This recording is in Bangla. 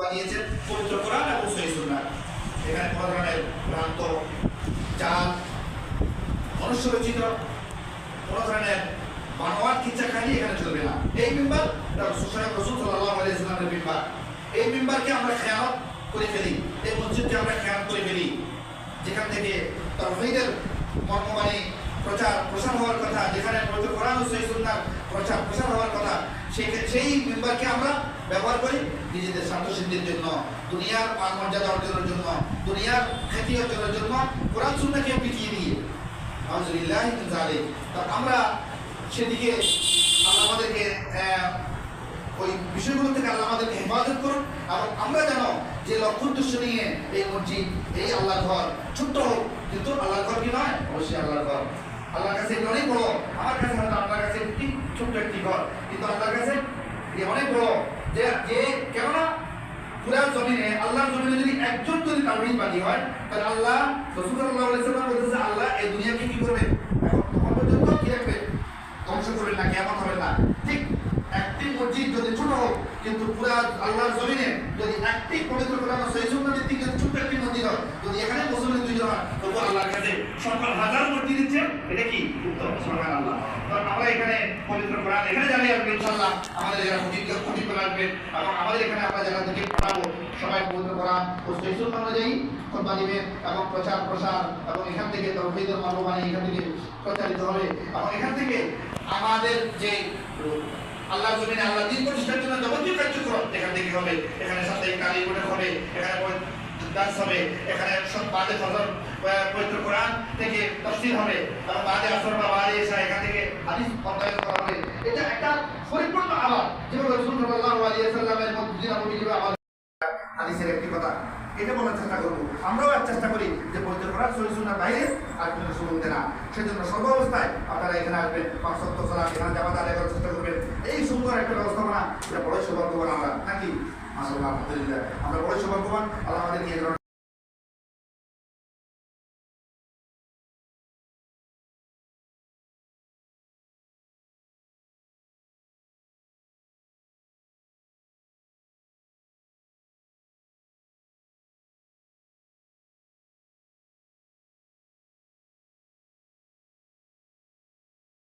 বানিয়েছেন পবিত্র কোরআন এবং সহিহ সুন্নাহ। এখানে কোনো ধরনের ভ্রান্ত জাল, মনুষ্য রচিত কোনো ধরনের বানোয়াট কিচ্ছা কাহিনী এখানে চলবে না। এই মিম্বার রাসূল সাল্লাল্লাহু আলাইহি ওয়াসাল্লামের মিম্বার। এই মিম্বারকে আমরা খেয়ানত করে ফেলি, এই মসজিদকে আমরা খেয়ানত করে ফেলি, যেখান থেকে তাওহীদের মর্মবাণী প্রচার প্রসার হওয়ার কথা, যেখানে পবিত্র কোরআন ও সহিহ সুন্নাহ প্রচার প্রসার হওয়ার কথা, সেই মিম্বারকে আমরা ব্যবহার করি নিজেদের স্বার্থ সিদ্ধির জন্য, দুনিয়ার মান মর্যাদা অর্জনের জন্য, দুনিয়ার খ্যাতি অর্জনের জন্য, কোরআন সুন্নাহকে পিছিয়ে দিয়ে। আলহামদুলিল্লাহ মিন যালিক। তো আমরা সেদিকে আল্লাহ আমাদেরকে ওই বিষয়গুলো থেকে আল্লাহ আমাদেরকে হেফাজত করুন, এবং আমরা যেন যে লক্ষ্য উদ্দেশ্য নিয়ে এই মসজিদ, এই আল্লাহর ঘর ছোট্ট হোক, কিন্তু আল্লাহর ঘর কি নয়, অবশ্যই আল্লাহর ঘর। আল্লাহর কাছে এটা অনেক বড়। আমার কাছে হয়তো আপনার কাছে একটি ছোট্ট একটি ঘর, কিন্তু আল্লাহর কাছে অনেক বড়। যে কেননা পুরা জমিনে, আল্লাহর জমিনে যদি একজন যদি তাওহীদবাদী হয়, তাহলে আল্লাহ রাসূল সাল্লাল্লাহু আলাইহি ওয়াসাল্লাম বলেছে আল্লাহ এই দুনিয়াকে কি করবে, এখন তখন পর্যন্ত কি রাখবে, ধ্বংস করবে না, কিয়ামত হবে না। ঠিক একটি মসজিদ যদি ছোট হোক, কিন্তু পুরা আল্লাহর জমিনে যদি একটি পবিত্র কোরআন ও সহিহ সুন্নাহ ভিত্তিক ছোট্ট একটি মসজিদ হয়, যদি এখানে মুসলমান দুইজন হয়, তবু আল্লাহর কাছে সকল হাজার মসজিদ দিচ্ছে, এটা কি উত্তম। সুবহানাল্লাহ। কারণ আমরা এখানে পবিত্র কোরআন এখানে জানি আসবে ইনশাআল্লাহ, আমাদের যারা খুঁটি করে আসবে, এবং আমাদের এখানে আমরা যারা দিকে পড়াবো সবাই পবিত্র কোরআন ও সহিহ সুন্নাহ অনুযায়ী খুতবা দিবে, এবং প্রচার প্রসার, এবং এখান থেকে তাওহীদের মর্মবাণী এখান থেকে প্রচারিত হবে, এবং এখান থেকে আমাদের যে আল্লাহর জমিনে আল্লাহ দ্বীন প্রতিষ্ঠার জন্য যাবতীয় কার্যক্রম এখান থেকে হবে। এখানে সাপ্তাহিক তালিম হবে, এখানে দাস হবে, এখানে সব বাদে ফজর পবিত্র কোরআন থেকে তাফসীর হবে, এবং বাদে আসর বা বাদে এশা এখান থেকে হাদিস অধ্যয়ন করা হবে। এটা একটা পরিপূর্ণ আবাদ, যেভাবে রাসূল সাল্লাল্লাহু আলাইহি ওয়াসাল্লামের মসজিদ নববী যেভাবে আবাদ, হাদিসের একটি কথা এটা বলার চেষ্টা করবো। আমরাও চেষ্টা করি যে পবিত্র কোরআন সহিহ সুন্নাহর বাইরে আর কোনো সুযোগ দেয় না। সেজন্য সর্বাবস্থায় আপনারা এখানে আসবেন, ৫ ওয়াক্ত সালাত এখানে জামাত আদায় করার চেষ্টা করবেন। এই সুন্দর একটা ব্যবস্থাপনা, এটা বড়ই সৌভাগ্যবান আমরা নাকি। মাশাআল্লাহ, আলহামদুলিল্লাহ, আমরা বড়ই সৌভাগ্যবান। আল্লাহ আমাদেরকে